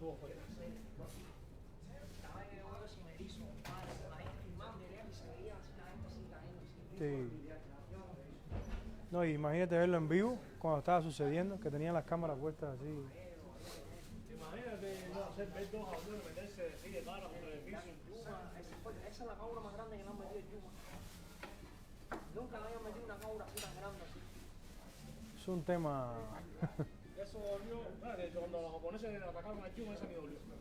estuvo fuerte. Sí. No, imagínate verlo en vivo cuando estaba sucediendo, que tenían las cámaras puestas así. Imagínate no hacer ver dos a uno meterse así de cara por el piso. Esa es la caura más grande que le han metido en Yuma. Nunca le habían metido una caura así tan grande así. Es un tema. Eso dolió, de hecho cuando los japoneses atacaron a Yuma, ese me dolió. ¿Los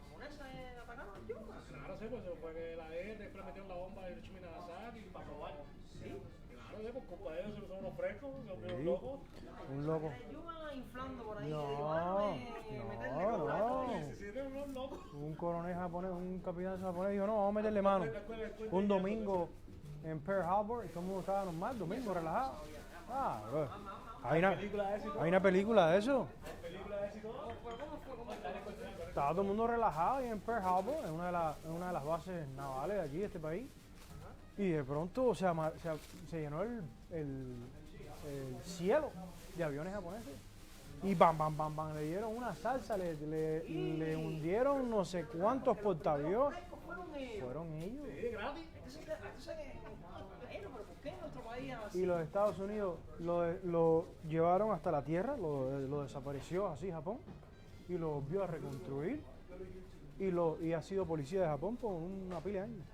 japoneses atacaron a Yuma? Claro, sí, pues fue que la guerra después metieron la bomba de Hiroshima y Nagasaki para probar. Sí. Claro, sí, por culpa de ellos son unos frescos, son unos locos. Un loco. Yuma inflando por ahí. No. Un coronel japonés, un capitán japonés dijo, no, vamos a meterle mano. Un domingo en Pearl Harbor y todo el mundo estaba normal, domingo, relajado. Ah, bro. Hay una película de eso. Estaba todo el mundo relajado ahí en Pearl Harbor, en una de las bases navales de aquí, de este país. Y de pronto se llenó el cielo de aviones japoneses. Y bam, bam, bam, bam, le dieron una salsa, le hundieron no sé cuántos portaaviones. Fueron ellos. Y los Estados Unidos lo llevaron hasta la tierra, lo desapareció así Japón y lo volvió a reconstruir y ha sido policía de Japón por una pila de años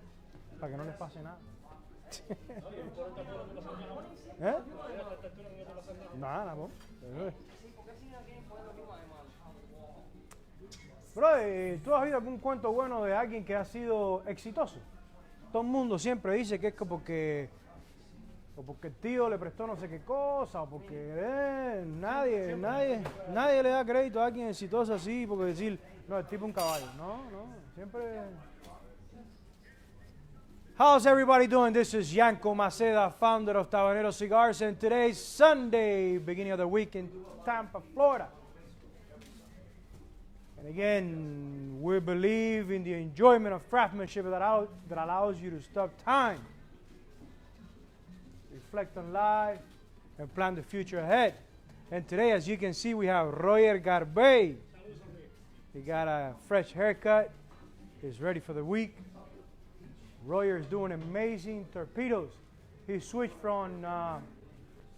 para que no les pase nada. ¿Eh? Nada, po. Bro, ¿tú has oído algún cuento bueno de alguien que ha sido exitoso? Todo el mundo siempre dice que es porque el tío le prestó no sé qué cosa, o porque nadie le da crédito a alguien exitoso así, porque decir, no, el tipo es un caballo. No, siempre. How's everybody doing? This is Yanko Maceda, founder of Tabanero Cigars, and today's Sunday, beginning of the week in Tampa, Florida. And again, we believe in the enjoyment of craftsmanship that allows you to stop time, reflect on life, and plan the future ahead. And today, as you can see, we have Royer Garbey. He got a fresh haircut. He's ready for the week. Royer is doing amazing torpedoes. He switched from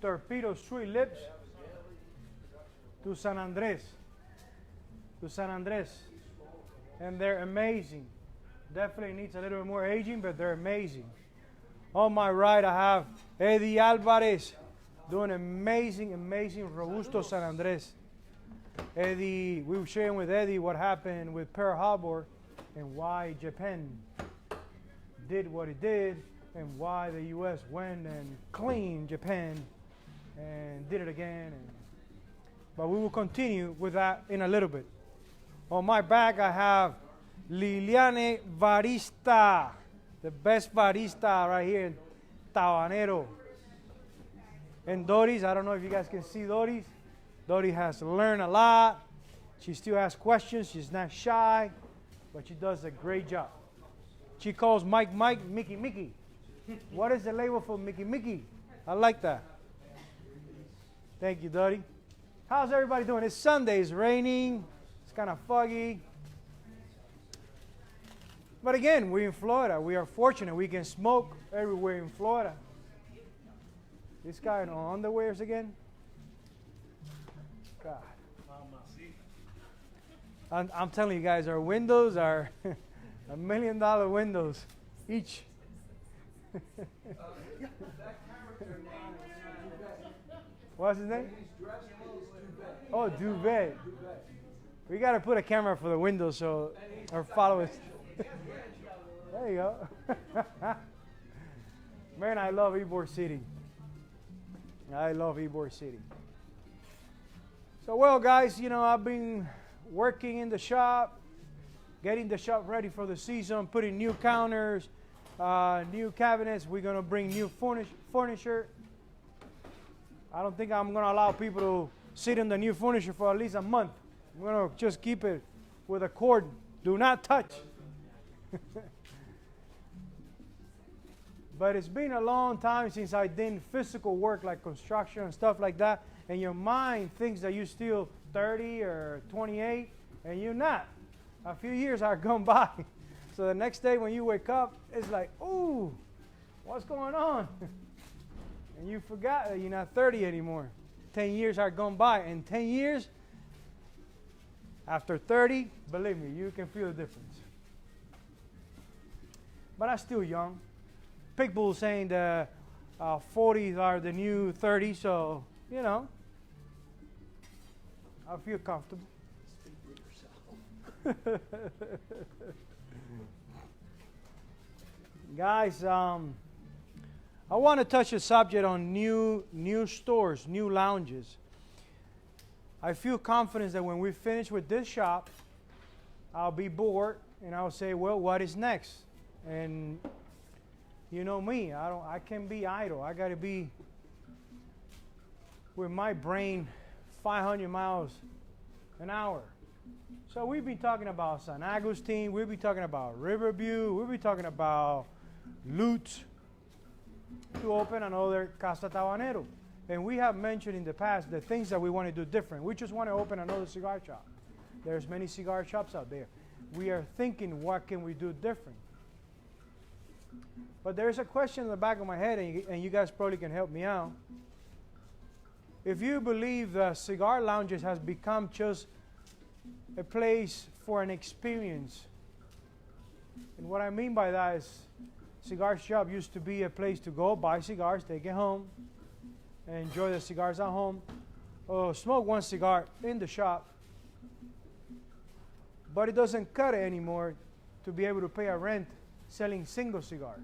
torpedo street lips to San Andres. And they're amazing. Definitely needs a little bit more aging, but they're amazing. On my right, I have Eddie Alvarez doing amazing Robusto San Andres. Eddie, we were sharing with Eddie what happened with Pearl Harbor and why Japan did what it did and why the U.S. went and cleaned Japan and did it again. But we will continue with that in a little bit. On my back, I have Liliane Barista, the best barista right here in Tabanero. And Doris, I don't know if you guys can see Doris. Doris has learned a lot. She still asks questions. She's not shy, but she does a great job. She calls Mike, Mickey. What is the label for Mickey? I like that. Thank you, Dory. How's everybody doing? It's Sunday. It's raining. It's kind of foggy. But again, we're in Florida. We are fortunate. We can smoke everywhere in Florida. This guy in underwears again? God. I'm telling you guys, our windows are $1 million windows each. What's his name? Oh, Duvet. We got to put a camera for the window so our followers. There you go. Man, I love Ybor City. So, well, guys, you know, I've been working in the shop, getting the shop ready for the season, putting new counters, new cabinets. We're going to bring new furniture. I don't think I'm going to allow people to sit in the new furniture for at least a month. I'm going to just keep it with a cord. Do not touch. But it's been a long time since I did physical work like construction and stuff like that. And your mind thinks that you're still 30 or 28 and you're not. A few years are gone by. So the next day when you wake up, it's like, ooh, what's going on? And you forgot that you're not 30 anymore. 10 years are gone by. And 10 years, after 30, believe me, you can feel the difference. But I'm still young. Pitbull saying the 40s are the new 30s, so, you know, I feel comfortable. Speak for yourself. Guys, I want to touch a subject on new stores, new lounges. I feel confident that when we finish with this shop, I'll be bored and I'll say, well, what is next? And you know me, I can't be idle. I got to be with my brain 500 miles an hour. So we've been talking about San Agustin, we'll be talking about Riverview, we'll be talking about Lutz to open another Casa Tabanero. And we have mentioned in the past the things that we want to do different. We just want to open another cigar shop. There's many cigar shops out there. We are thinking, what can we do different? But there's a question in the back of my head, and you guys probably can help me out. If you believe the cigar lounges has become just a place for an experience, and what I mean by that is cigar shop used to be a place to go buy cigars, take it home, and enjoy the cigars at home, or smoke one cigar in the shop. But it doesn't cut it anymore to be able to pay a rent selling single cigars.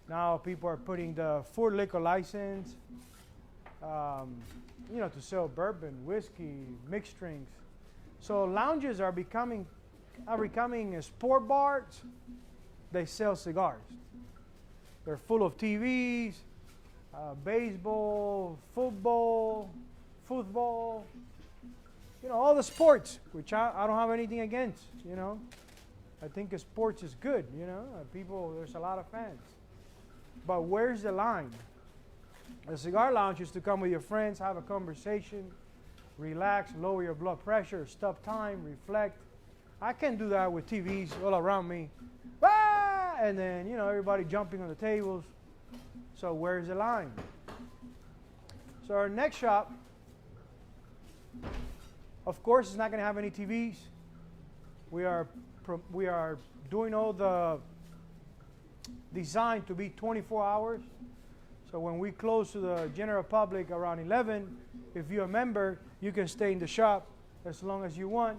Now people are putting the full liquor license, to sell bourbon, whiskey, mixed drinks. So lounges are becoming sport bars. They sell cigars. They're full of TVs, baseball, football, all the sports, which I don't have anything against, I think sports is good, people, there's a lot of fans. But where's the line? A cigar lounge is to come with your friends, have a conversation, relax, lower your blood pressure, stop time, reflect. I can do that with TVs all around me. Ah! And then, everybody jumping on the tables. So where's the line? So our next shop, of course, is not going to have any TVs. We are doing all the design to be 24 hours. So when we close to the general public around 11, if you're a member, you can stay in the shop as long as you want.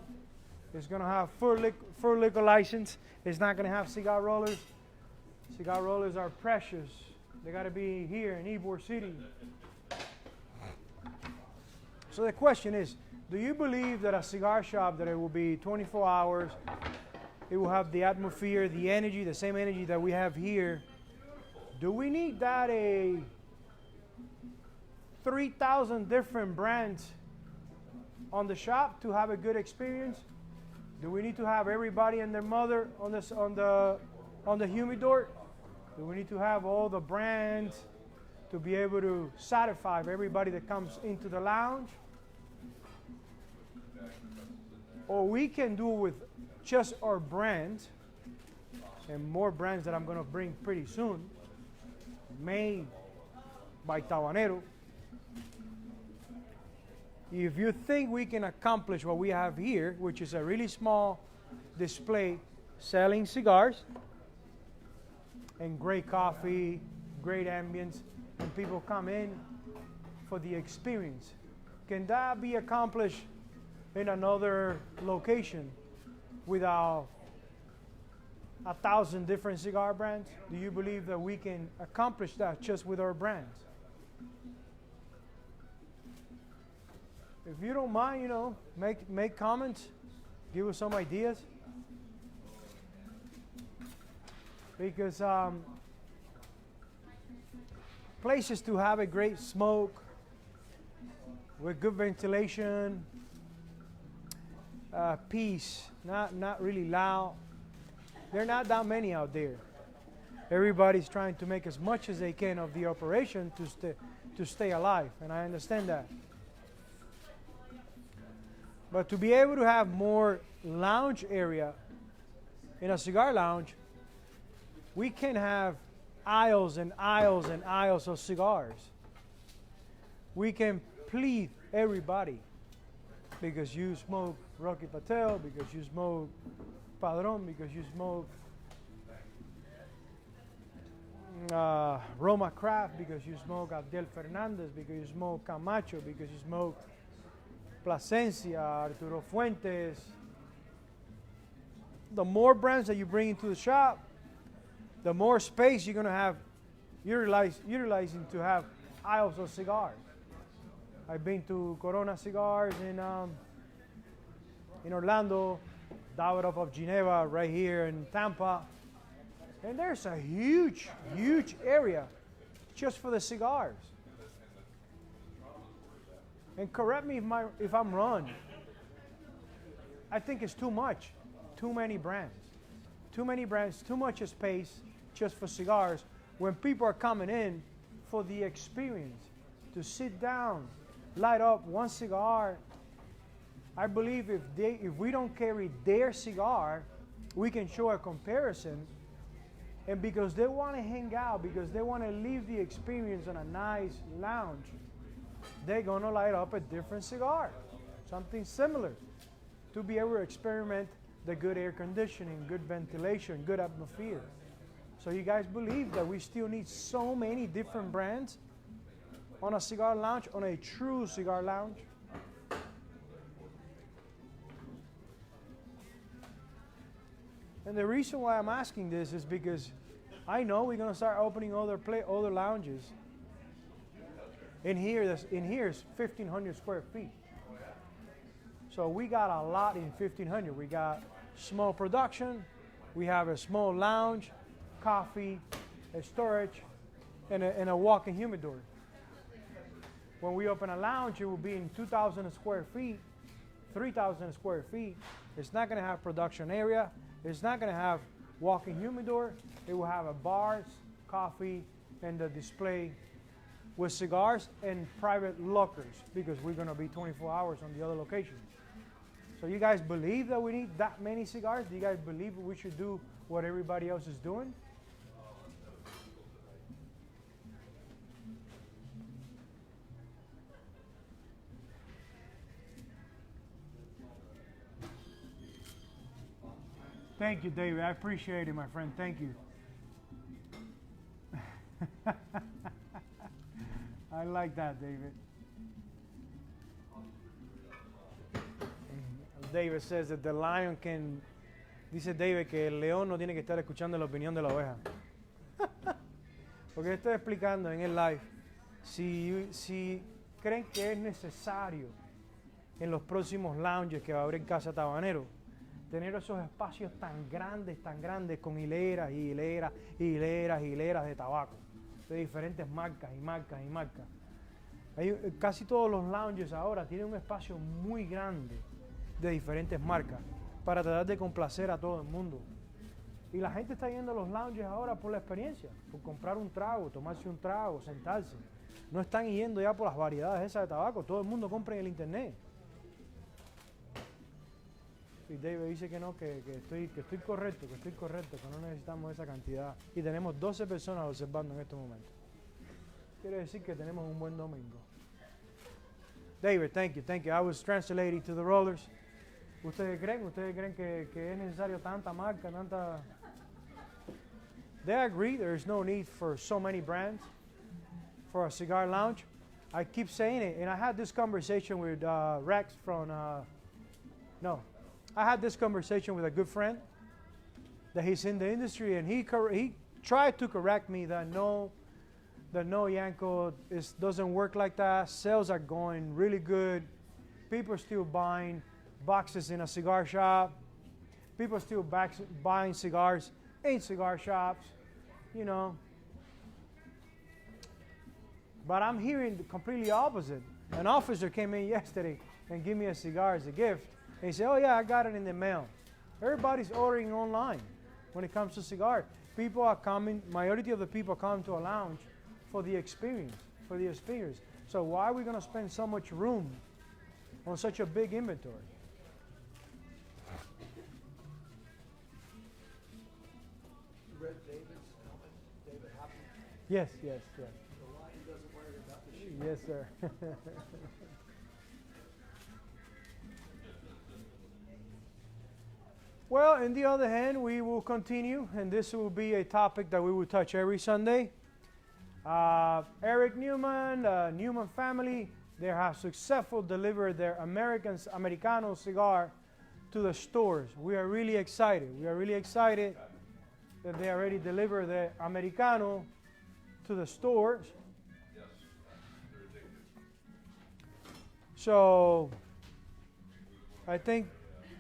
It's going to have full liquor license. It's not going to have cigar rollers. Cigar rollers are precious. They got to be here in Ybor City. So the question is, do you believe that a cigar shop, that it will be 24 hours, it will have the atmosphere, the energy, the same energy that we have here? Do we need that 3,000 different brands on the shop to have a good experience? Do we need to have everybody and their mother on the humidor? Do we need to have all the brands to be able to satisfy everybody that comes into the lounge? Or we can do with just our brands, and more brands that I'm going to bring pretty soon, made by Tabanero. If you think we can accomplish what we have here, which is a really small display selling cigars and great coffee, great ambience, and people come in for the experience, can that be accomplished in another location without 1,000 different cigar brands? Do you believe that we can accomplish that just with our brands? If you don't mind, make comments, give us some ideas. Because places to have a great smoke with good ventilation, peace, not really loud. There are not that many out there. Everybody's trying to make as much as they can of the operation to stay alive, and I understand that. But to be able to have more lounge area in a cigar lounge, we can have aisles and aisles and aisles of cigars. We can please everybody because you smoke Rocky Patel, because you smoke Padron, because you smoke Roma Craft, because you smoke Abdiel Fernandez, because you smoke Camacho, because you smoke Plasencia, Arturo Fuentes. The more brands that you bring into the shop, the more space you're going to have utilizing to have aisles of cigars. I've been to Corona Cigars in Orlando, Davidoff of Geneva right here in Tampa. And there's a huge, huge area just for the cigars. And correct me if I'm wrong. I think it's too much. Too many brands. Too many brands, too much space just for cigars when people are coming in for the experience, to sit down, light up one cigar. I believe if we don't carry their cigar, we can show a comparison. And because they want to hang out, because they want to live the experience on a nice lounge, they're going to light up a different cigar, something similar, to be able to experiment the good air conditioning, good ventilation, good atmosphere. So you guys believe that we still need so many different brands on a cigar lounge, on a true cigar lounge? And the reason why I'm asking this is because I know we're going to start opening other lounges. In here is 1,500 square feet. So we got a lot in 1,500. We got small production, we have a small lounge, coffee, a storage, and a walk-in humidor. When we open a lounge, it will be in 2,000 square feet, 3,000 square feet. It's not going to have production area. It's not going to have walk-in humidor. It will have a bars, coffee, and a display with cigars and private lockers because we're going to be 24 hours on the other location. So you guys believe that we need that many cigars? Do you guys believe we should do what everybody else is doing? Thank you, David. I appreciate it, my friend. Thank you. I like that, David. David says that the lion can... Dice David que el león no tiene que estar escuchando la opinión de la oveja. Porque estoy explicando en el live. Si creen que es necesario en los próximos lounges que va a haber en Casa Tabanero, tener esos espacios tan grandes, con hileras y hileras y hileras y hileras de tabaco, de diferentes marcas y marcas y marcas. Casi todos los lounges ahora tienen un espacio muy grande de diferentes marcas para tratar de complacer a todo el mundo. Y la gente está yendo a los lounges ahora por la experiencia, por comprar un trago, tomarse un trago, sentarse. No están yendo ya por las variedades esas de tabaco, todo el mundo compra en el internet. Y David dice que no, que estoy correcto, que no necesitamos esa cantidad. Y tenemos 12 personas observando en este momento. Quiere decir que tenemos un buen domingo. David, thank you. I was translating to the rollers. ¿Ustedes creen que es necesario tanta marca, tanta... They agree there's no need for so many brands for a cigar lounge. I keep saying it, and I had this conversation with Rex from... I had this conversation with a good friend that he's in the industry, and he tried to correct me that no, Yanko, doesn't work like that. Sales are going really good. People are still buying boxes in a cigar shop. People are still buying cigars in cigar shops, you know. But I'm hearing the completely opposite. An officer came in yesterday and gave me a cigar as a gift. And he said, oh yeah, I got it in the mail. Everybody's ordering online when it comes to cigars. People are coming, majority of the people come to a lounge for the experience, So why are we going to spend so much room on such a big inventory? Yes, yes, yes. Yes, sir. Well, on the other hand, we will continue, and this will be a topic that we will touch every Sunday. Eric Newman, the Newman family, they have successfully delivered their Americano cigar to the stores. We are really excited. We are really excited that they already delivered the Americano to the stores. So I think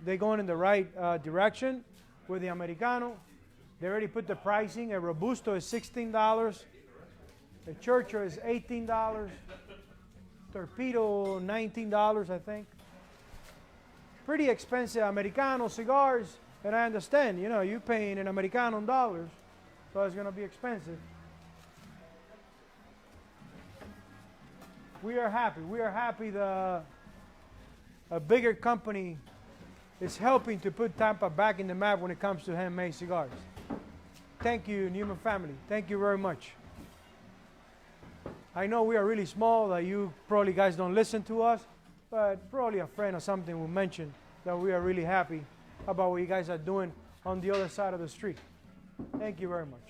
they're going in the right direction with the Americano. They already put the pricing. A Robusto is $16. A Churchill is $18. Torpedo, $19, I think. Pretty expensive Americano cigars, and I understand, you know, you're paying an Americano in dollars, so it's going to be expensive. We are happy. We are happy that a bigger company is helping to put Tampa back in the map when it comes to handmade cigars. Thank you, Newman family. Thank you very much. I know we are really small, that you probably guys don't listen to us, but probably a friend or something will mention that we are really happy about what you guys are doing on the other side of the street. Thank you very much.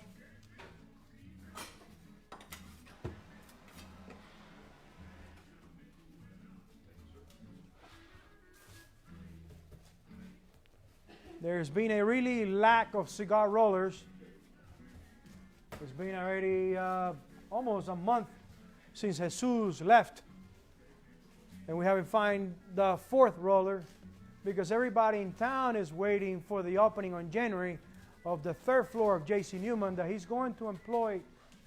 There's been a really lack of cigar rollers. It's been already almost a month since Jesus left. And we haven't found the fourth roller because everybody in town is waiting for the opening on January of the third floor of J.C. Newman, that he's going to employ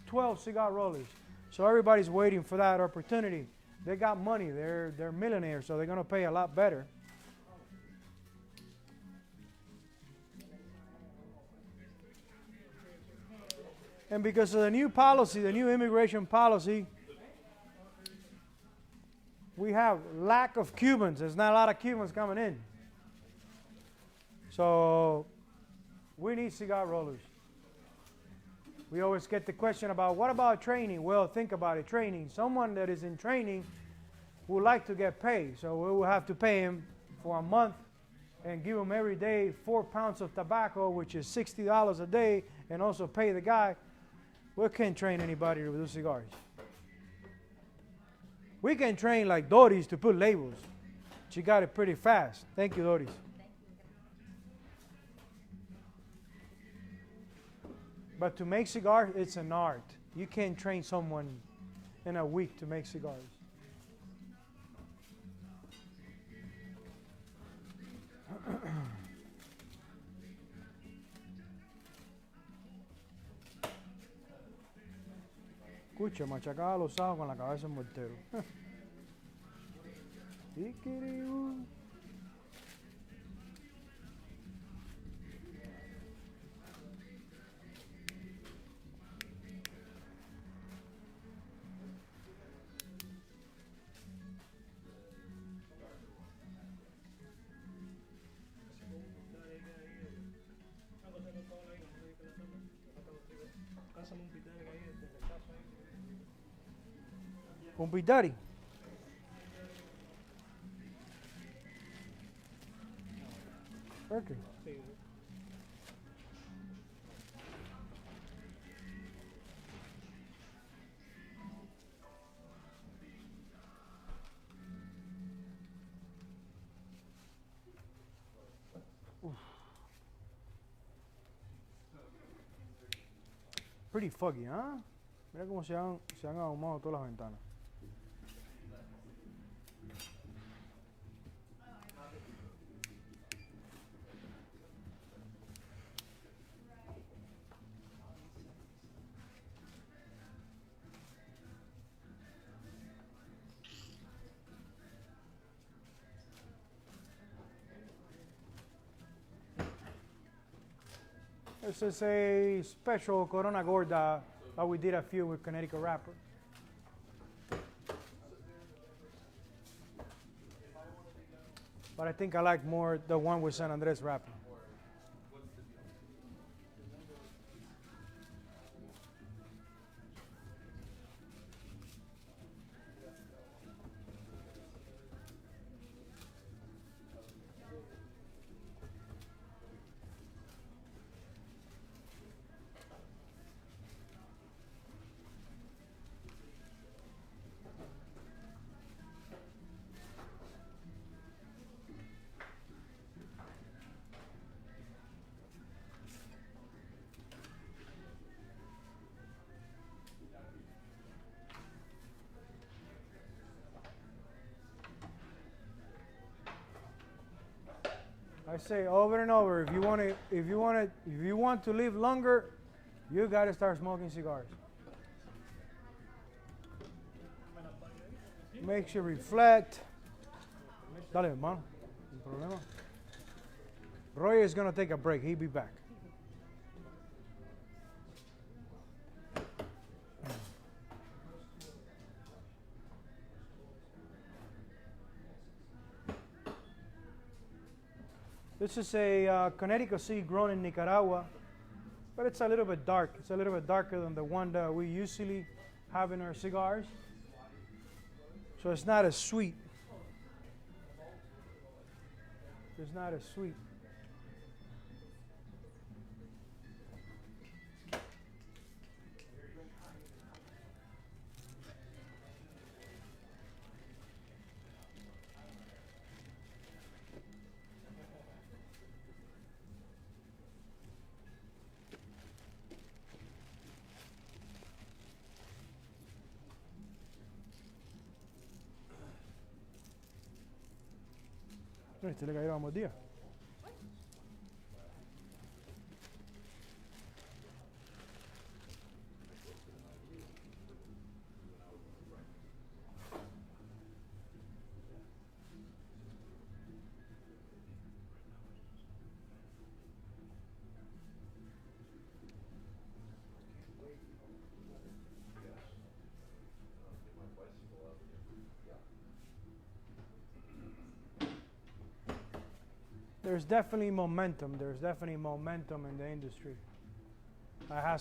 12 cigar rollers. So everybody's waiting for that opportunity. They got money. They're millionaires, so they're going to pay a lot better. And because of the new policy, the new immigration policy, we have lack of Cubans. There's not a lot of Cubans coming in. So we need cigar rollers. We always get the question about, what about training? Well, think about it, training. Someone that is in training would like to get paid. So we will have to pay him for a month and give him every day 4 pounds of tobacco, which is $60 a day, and also pay the guy. We can't train anybody to do cigars. We can train like Doris to put labels. She got it pretty fast. Thank you, Doris. But to make cigars, it's an art. You can't train someone in a week to make cigars. Escucha, machacaba los ajos con la cabeza en mortero. Un pitari. Okay. Pretty foggy, huh? Mira cómo se han ahumado todas las ventanas. This is a special Corona Gorda that we did a few with Connecticut wrapper. But I think I like more the one with San Andres wrapper. I say over and over, if you want to live longer, you got to start smoking cigars. Makes you reflect. Dale, hermano. No problema. Roy is going to take a break. He'll be back. This is a Connecticut seed grown in Nicaragua, but it's a little bit dark. It's a little bit darker than the one that we usually have in our cigars. So it's not as sweet. It's not as sweet. Este le cayeron ambos días. There's definitely momentum. There's definitely momentum in the industry. I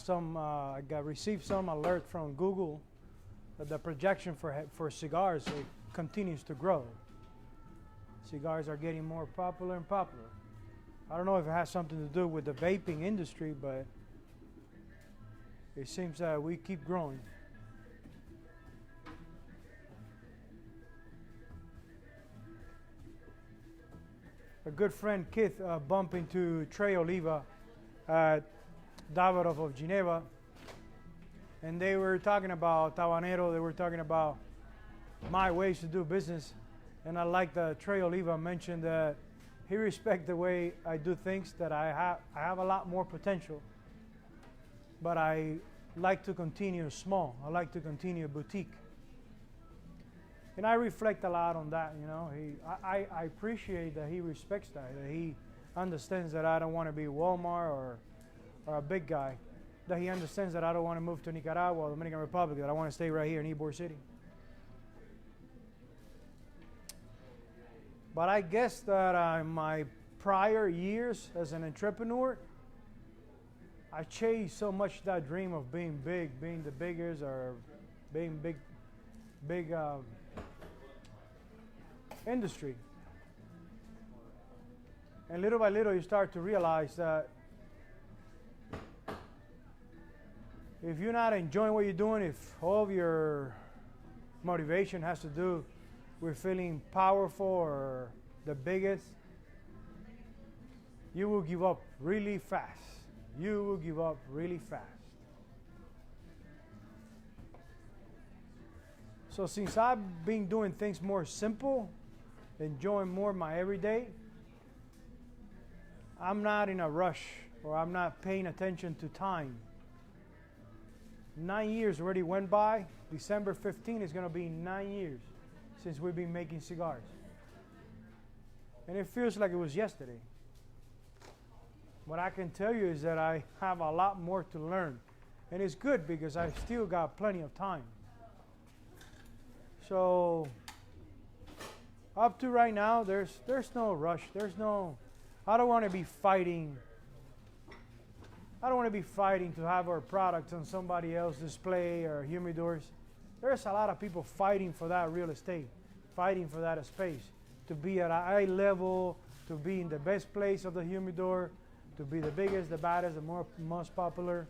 received some alert from Google that the projection for cigars continues to grow. Cigars are getting more popular and popular. I don't know if it has something to do with the vaping industry, but it seems that we keep growing. A good friend, Keith, bumped into Trey Oliva at Davidoff of Geneva, and they were talking about Tabanero. They were talking about my ways to do business, and I like that Trey Oliva mentioned that he respects the way I do things, that I have a lot more potential, but I like to continue small. I like to continue boutique. And I reflect a lot on that, you know. I appreciate that he respects that he understands that I don't want to be Walmart or a big guy, that he understands that I don't want to move to Nicaragua or Dominican Republic, that I want to stay right here in Ybor City. But I guess that in my prior years as an entrepreneur, I chased so much that dream of being big, being the biggest, or being big industry. And little by little you start to realize that if you're not enjoying what you're doing, if all of your motivation has to do with feeling powerful or the biggest, you will give up really fast. You will give up really fast. So since I've been doing things more simple, enjoying more my everyday, I'm not in a rush, or I'm not paying attention to time. 9 years already went by. December 15 is going to be 9 years since we've been making cigars. And it feels like it was yesterday. What I can tell you is that I have a lot more to learn. And it's good because I've still got plenty of time. So up to right now, there's no rush. I don't want to be fighting. I don't want to be fighting to have our products on somebody else's display or humidors. There's a lot of people fighting for that real estate, fighting for that space, to be at eye level, to be in the best place of the humidor, to be the biggest, the baddest, the most popular.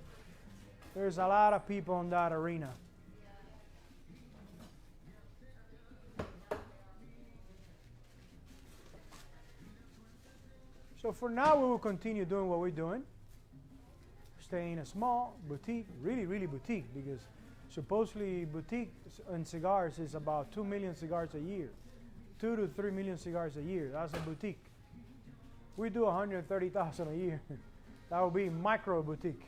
There's a lot of people in that arena. So for now, we will continue doing what we're doing. Staying a small boutique, really, really boutique, because supposedly boutique in cigars is about 2 million cigars a year. 2 to 3 million cigars a year. That's a boutique. We do 130,000 a year. That would be micro boutique.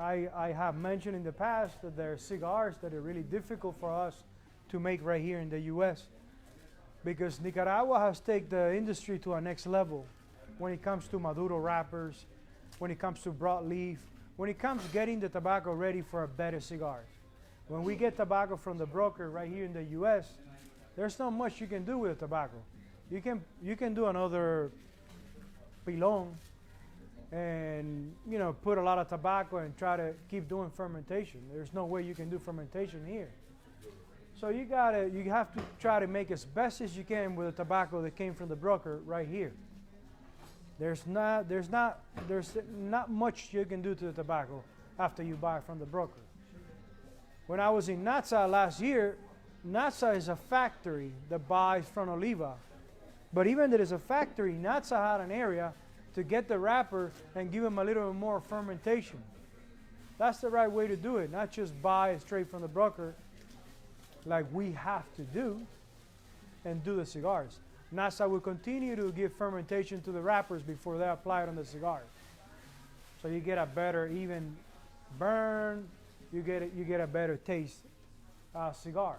I have mentioned in the past that there are cigars that are really difficult for us to make right here in the U.S. because Nicaragua has taken the industry to a next level when it comes to Maduro wrappers, when it comes to broadleaf, when it comes getting the tobacco ready for a better cigar. When we get tobacco from the broker right here in the U.S., there's not much you can do with the tobacco. You can do another pilon and put a lot of tobacco and try to keep doing fermentation. There's no way you can do fermentation here. So you have to try to make as best as you can with the tobacco that came from the broker right here. There's not much you can do to the tobacco after you buy from the broker. When I was in Naza last year, Naza is a factory that buys from Oliva. But even though it's a factory, Naza had an area to get the wrapper and give them a little bit more fermentation. That's the right way to do it, not just buy it straight from the broker like we have to do and do the cigars. NASA will continue to give fermentation to the wrappers before they apply it on the cigars. So you get a better even burn, you get a better taste cigar.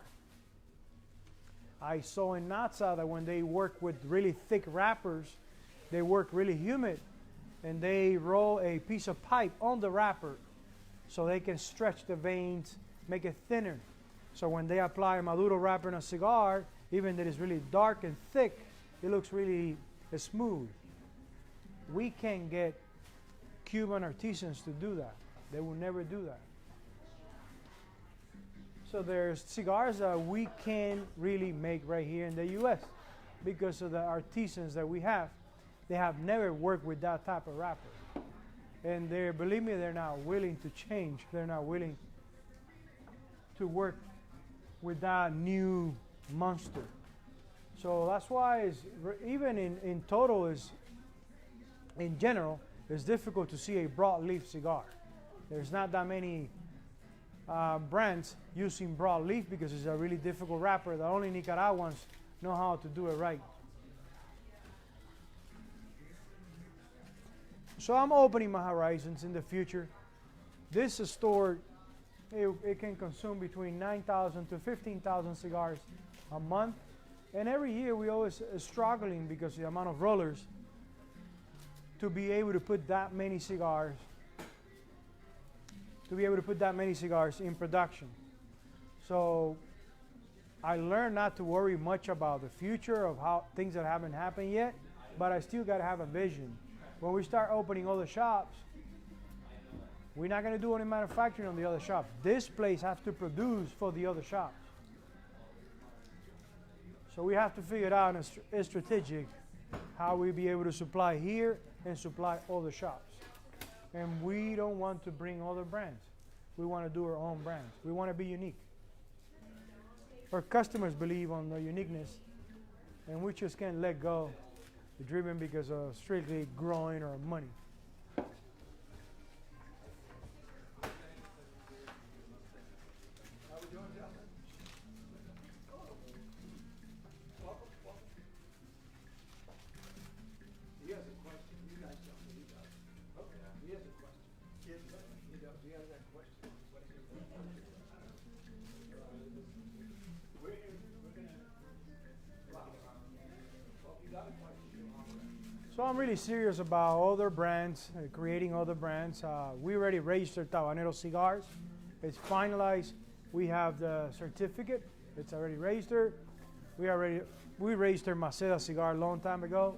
I saw in Naza that when they work with really thick wrappers, they work really humid, and they roll a piece of pipe on the wrapper so they can stretch the veins, make it thinner. So when they apply a Maduro wrapper in a cigar, even though it's really dark and thick, it looks really smooth. We can't get Cuban artisans to do that. They will never do that. So there's cigars that we can really make right here in the U.S. because of the artisans that we have. They have never worked with that type of wrapper. And believe me, they're not willing to change. They're not willing to work with that new monster. So that's why even in total, in general, it's difficult to see a broadleaf cigar. There's not that many brands using broadleaf because it's a really difficult wrapper that only Nicaraguans know how to do it right. So I'm opening my horizons in the future. This store, it can consume between 9,000 to 15,000 cigars a month. And every year we always struggling because of the amount of rollers to be able to put that many cigars, in production. So I learned not to worry much about the future of how things that haven't happened yet, but I still got to have a vision. When we start opening other shops, we're not going to do any manufacturing on the other shops. This place has to produce for the other shops. So we have to figure it out and strategic how we be able to supply here and supply other shops. And we don't want to bring other brands. We want to do our own brands. We want to be unique. Our customers believe on the uniqueness, and we just can't let go, driven because of strictly growing or money. So I'm really serious about other brands, creating other brands. We already registered Tabanero Cigars. It's finalized. We have the certificate. It's already registered. We registered Maceda Cigar a long time ago.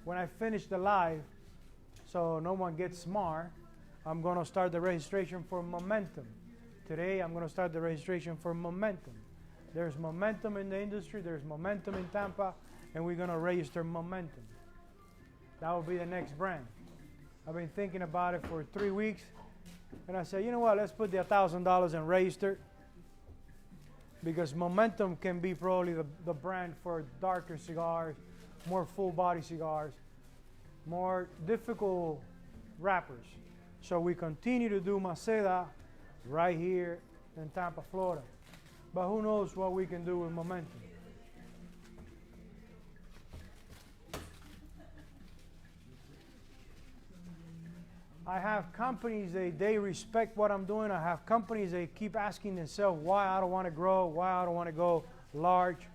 When I finish the live, so no one gets smart, I'm going to start the registration for Momentum. Today I'm going to start the registration for Momentum. There's momentum in the industry, there's momentum in Tampa, and we're going to register Momentum. That will be the next brand. I've been thinking about it for 3 weeks, and I said, you know what, let's put the $1,000 and register. because Momentum can be probably the brand for darker cigars, more full body cigars, more difficult wrappers. So we continue to do Maceda right here in Tampa, Florida. But who knows what we can do with Momentum. I have companies, they respect what I'm doing. I have companies, they keep asking themselves why I don't want to grow, why I don't want to go large.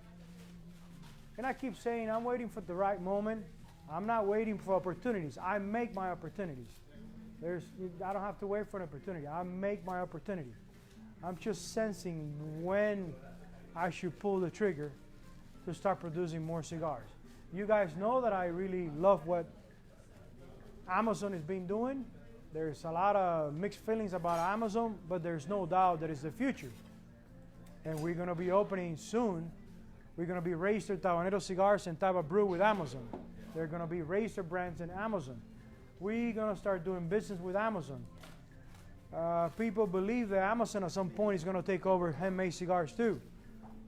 And I keep saying I'm waiting for the right moment. I'm not waiting for opportunities. I make my opportunities. I don't have to wait for an opportunity. I make my opportunity. I'm just sensing when I should pull the trigger to start producing more cigars. You guys know that I really love what Amazon has been doing. There's a lot of mixed feelings about Amazon, but there's no doubt that it's the future. And we're going to be opening soon. We're going to be registered Tabanero Cigars and Taba Brew with Amazon. They're going to be registered brands in Amazon. We're going to start doing business with Amazon. People believe that Amazon at some point is going to take over handmade cigars too.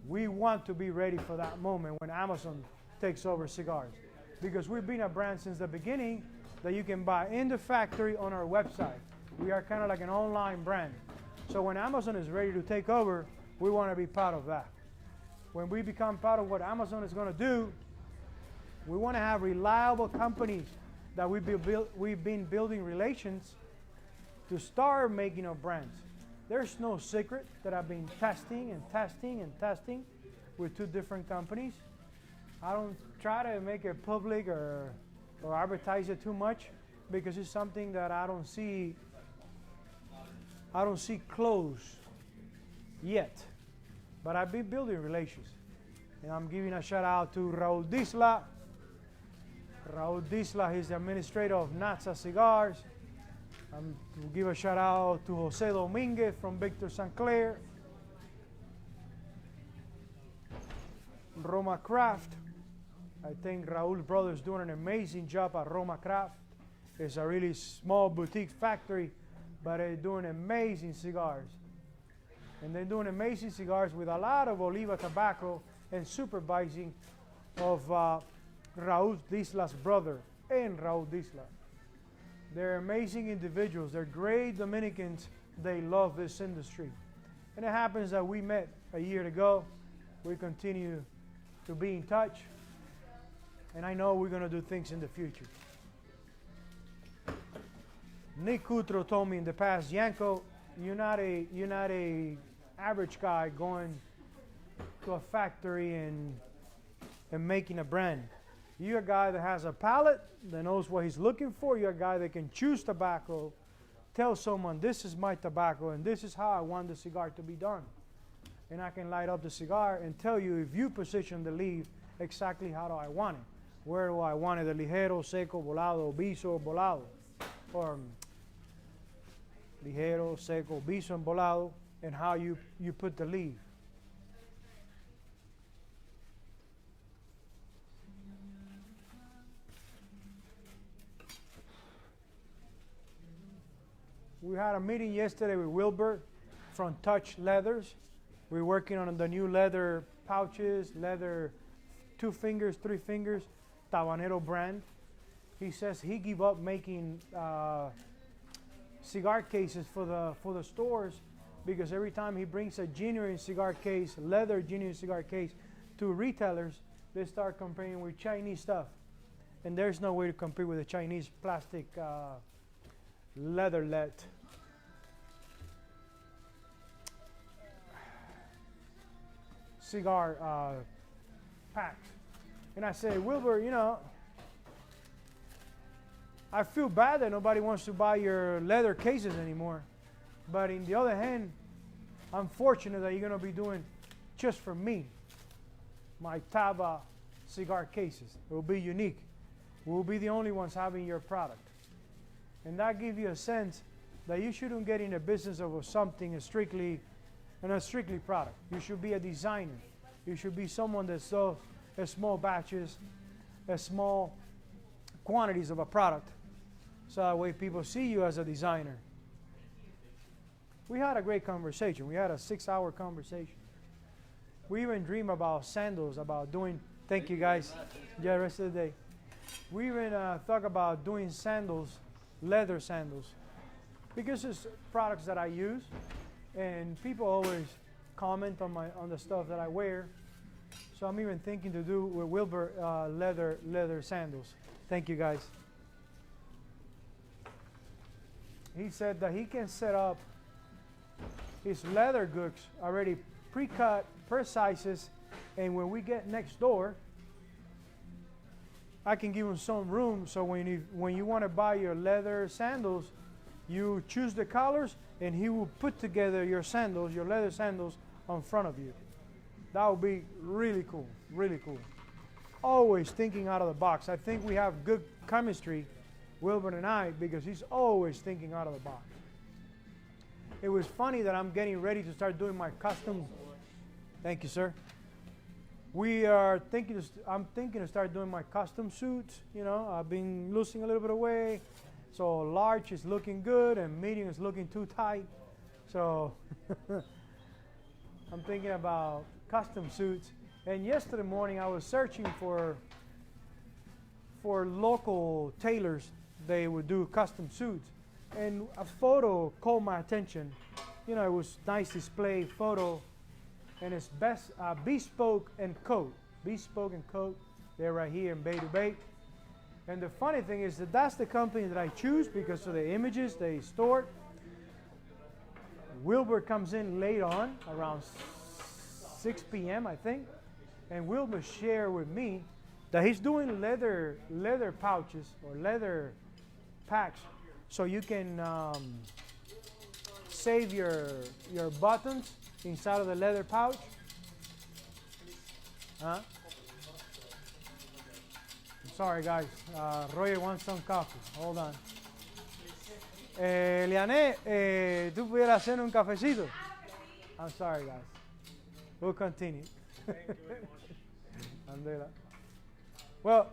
We want to be ready for that moment when Amazon takes over cigars. Because we've been a brand since the beginning that you can buy in the factory on our website. We are kind of like an online brand. So when Amazon is ready to take over, we want to be part of that. When we become part of what Amazon is going to do, we want to have reliable companies that we've been building relations to start making our brands. There's no secret that I've been testing and testing and testing with 2 different companies. I don't try to make it public or advertise it too much because it's something that I don't see close yet. But I've been building relations. And I'm giving a shout out to Raul Disla. Raul Disla is the administrator of Natsa Cigars. We'll give a shout out to Jose Dominguez from Victor St. Clair. Roma Craft. I think Raul's brother is doing an amazing job at Roma Craft. It's a really small boutique factory, but they're doing amazing cigars. And they're doing amazing cigars with a lot of Oliva tobacco and supervising of Raul Disla's brother and Raul Disla. They're amazing individuals. They're great Dominicans. They love this industry. And it happens that we met a year ago. We continue to be in touch. And I know we're going to do things in the future. Nick Cutro told me in the past, Yanko, you're not a average guy going to a factory and making a brand. You're a guy that has a palate, that knows what he's looking for. You're a guy that can choose tobacco, tell someone, this is my tobacco, and this is how I want the cigar to be done. And I can light up the cigar and tell you, if you position the leaf, exactly how do I want it. Where do I want it, the ligero, seco, volado, biso, volado. Or ligero, seco, biso, and volado, and how you put the leaf. We had a meeting yesterday with Wilbur from Touch Leathers. We're working on the new leather pouches, leather 2 fingers, 3 fingers, Tabanero brand. He says he gave up making cigar cases for the stores because every time he brings a genuine cigar case, leather genuine cigar case to retailers, they start comparing with Chinese stuff. And there's no way to compete with the Chinese plastic leatherlet. Cigar packs. And I say, Wilbur, you know, I feel bad that nobody wants to buy your leather cases anymore. But in the other hand, I'm fortunate that you're going to be doing just for me my Taba cigar cases. It will be unique. We'll be the only ones having your product. And that gives you a sense that you shouldn't get in the business of something strictly product. You should be a designer. You should be someone that sells small batches, small quantities of a product. So that way people see you as a designer. We had a great conversation. We had a 6-hour conversation. We even dream about sandals, about doing, thank you guys, yeah, the rest of the day. We even thought about doing sandals, leather sandals, because it's products that I use, and people always comment on the stuff that I wear. So I'm even thinking to do with Wilbur leather sandals. Thank you guys. He said that he can set up his leather goods already pre-cut per sizes, and when we get next door, I can give him some room, so when you want to buy your leather sandals, you choose the colors and he will put together your sandals, your leather sandals, in front of you. That would be really cool, really cool. Always thinking out of the box. I think we have good chemistry, Wilbur and I, because he's always thinking out of the box. It was funny that I'm getting ready to start doing my custom. Thank you, sir. I'm thinking to start doing my custom suits. You know, I've been losing a little bit of weight. So large is looking good and medium is looking too tight. So I'm thinking about custom suits. And yesterday morning I was searching for local tailors. They would do custom suits. And a photo caught my attention. You know, it was nice display photo. And it's Bespoke and Coat. Bespoke and Coat. They're right here in Bay to Bay. And the funny thing is that that's the company that I choose because of the images they stored. Wilbur comes in late on, around 6 p.m. I think. And Wilbur shared with me that he's doing leather pouches or leather packs, so you can save your buttons inside of the leather pouch. Huh? Sorry guys, Roger wants some coffee. Hold on. Liané, ¿tú pudieras hacer un cafecito? I'm sorry guys. We'll continue. Thank you very much. Well,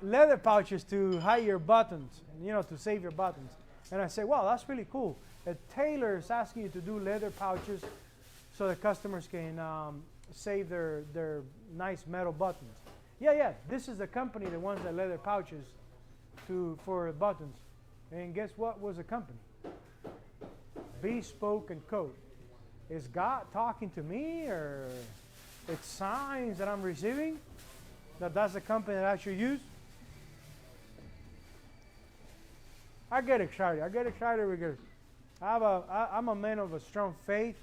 leather pouches to hide your buttons, you know, to save your buttons. And I say, wow, that's really cool. A tailor is asking you to do leather pouches so the customers can save their nice metal buttons. Yeah, this is the company that wants the leather pouches for buttons. And guess what was the company? Bespoke and Coat. Is God talking to me, or it's signs that I'm receiving that's the company that I should use? I get excited. Because I'm a man of a strong faith.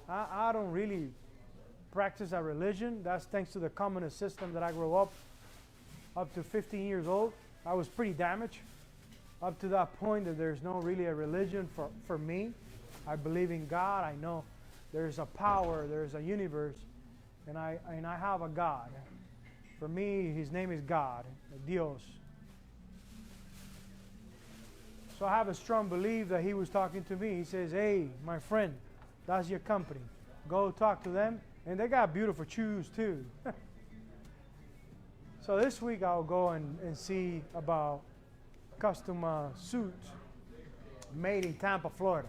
I don't really practice a religion. That's thanks to the communist system that I grew up to 15 years old. I was pretty damaged up to that point that there's no really a religion for me. I believe in God. I know there's a power, there's a universe, and I have a God. For me, his name is God, Dios. So I have a strong belief that he was talking to me. He says, hey, my friend, that's your company. Go talk to them. And they got beautiful shoes too. So this week I'll go and see about custom suits made in Tampa, Florida.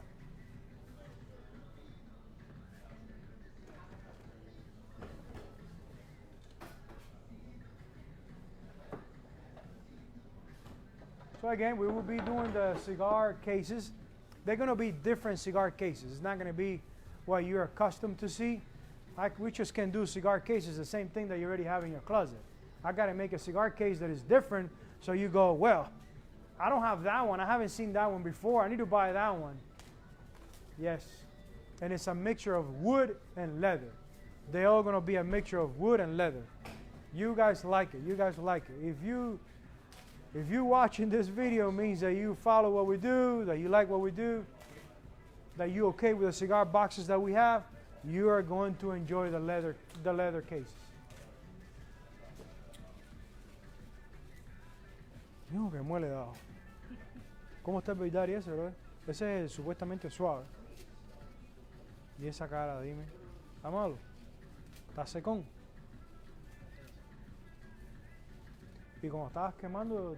So again, we will be doing the cigar cases. They're going to be different cigar cases. It's not going to be what you're accustomed to see. We just can do cigar cases, the same thing that you already have in your closet. I got to make a cigar case that is different, so you go, well, I don't have that one. I haven't seen that one before. I need to buy that one. Yes. And it's a mixture of wood and leather. They're all going to be a mixture of wood and leather. You guys like it. You guys like it. If you watching this video means that you follow what we do, that you like what we do, that you're okay with the cigar boxes that we have, you are going to enjoy the leather cases. No, que muele dado. ¿Cómo está el Beidari ese, bro? Ese es supuestamente suave. Y esa cara, dime. ¿Está malo? ¿Está secón? Y como estabas quemando,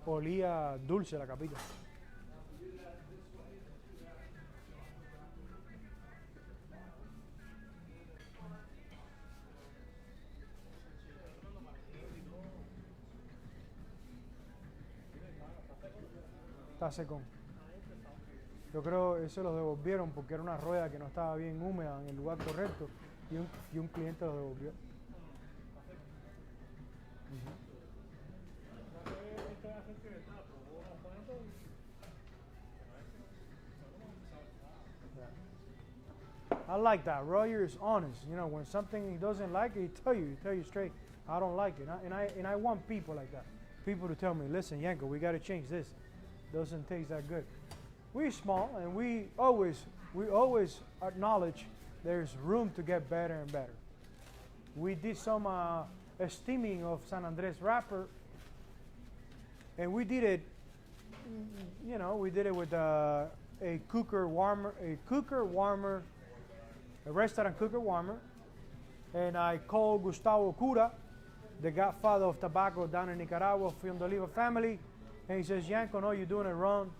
olía dulce la capita. Está secón. Yo creo eso lo devolvieron porque era una rueda que no estaba bien húmeda en el lugar correcto y un cliente lo devolvió. I like that. Royer is honest. You know, when something he doesn't like, he tell you straight, I don't like it. And I want people like that. People to tell me, listen, Yanko, we got to change this. Doesn't taste that good. We're small, and we always acknowledge there's room to get better and better. We did some steaming of San Andres wrapper, and we did it. You know, we did it with a cooker warmer, a restaurant cooker warmer, and I called Gustavo Cura, the godfather of tobacco down in Nicaragua, from the Oliva family, and he says, Yanko, no, you're doing it wrong.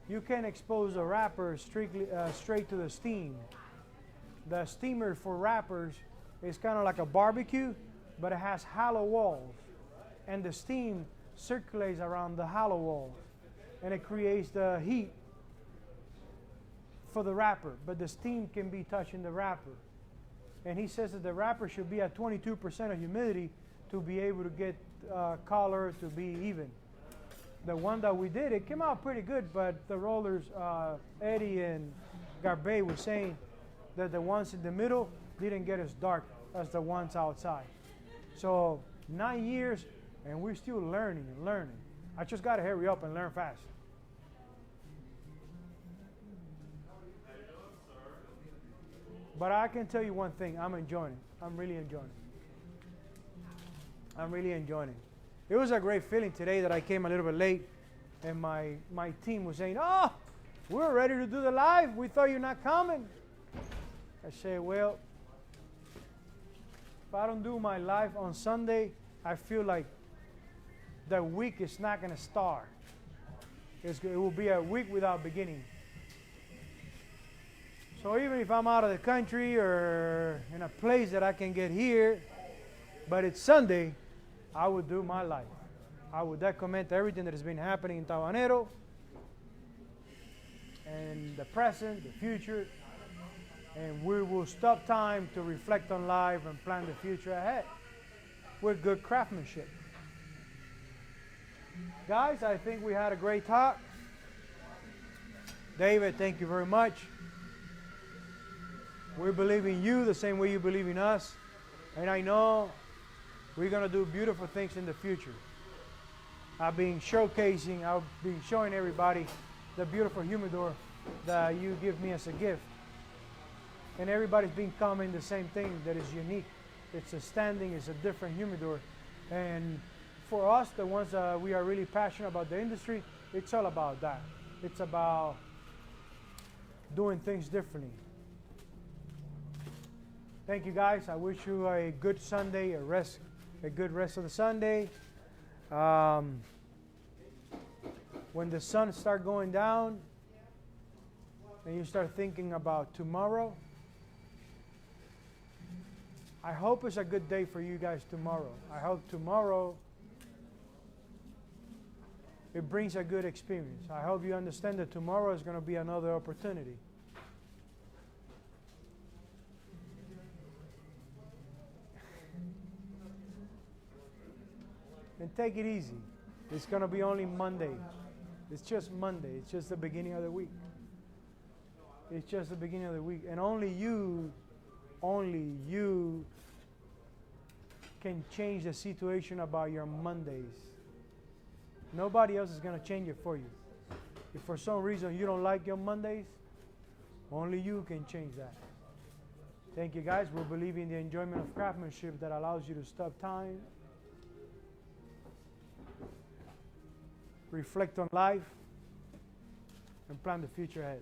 You can't expose a wrapper straight to the steam. The steamer for wrappers is kind of like a barbecue, but it has hollow walls, and the steam circulates around the hollow walls, and it creates the heat for the wrapper, but the steam can be touching the wrapper. And he says that the wrapper should be at 22% of humidity to be able to get color to be even. The one that we did, it came out pretty good, but the rollers, Eddie and Garbe were saying that the ones in the middle didn't get as dark as the ones outside. So 9 years, and we're still learning and learning. I just got to hurry up and learn fast. But I can tell you one thing, I'm enjoying it. I'm really enjoying it. I'm really enjoying it. It was a great feeling today that I came a little bit late, and my team was saying, oh, we're ready to do the live. We thought you're not coming. I say, well, if I don't do my live on Sunday, I feel like the week is not going to start. It will be a week without beginning. So even if I'm out of the country or in a place that I can get here, but it's Sunday, I would do my life. I would document everything that has been happening in Tabanero, and the present, the future, and we will stop time to reflect on life and plan the future ahead with good craftsmanship. Guys, I think we had a great talk. David, thank you very much. We believe in you the same way you believe in us. And I know we're going to do beautiful things in the future. I've been showing everybody the beautiful humidor that you give me as a gift. And everybody's been commenting the same thing, that is unique. It's a standing, it's a different humidor. And for us, the ones that we are really passionate about the industry, it's all about that. It's about doing things differently. Thank you, guys. I wish you a good Sunday, a good rest of the Sunday. When the sun starts going down and you start thinking about tomorrow, I hope it's a good day for you guys tomorrow. I hope tomorrow it brings a good experience. I hope you understand that tomorrow is going to be another opportunity. And take it easy. It's going to be only Monday. It's just Monday. It's just the beginning of the week. It's just the beginning of the week. And only you can change the situation about your Mondays. Nobody else is going to change it for you. If for some reason you don't like your Mondays, only you can change that. Thank you, guys. We believe in the enjoyment of craftsmanship that allows you to stop time, reflect on life, and plan the future ahead.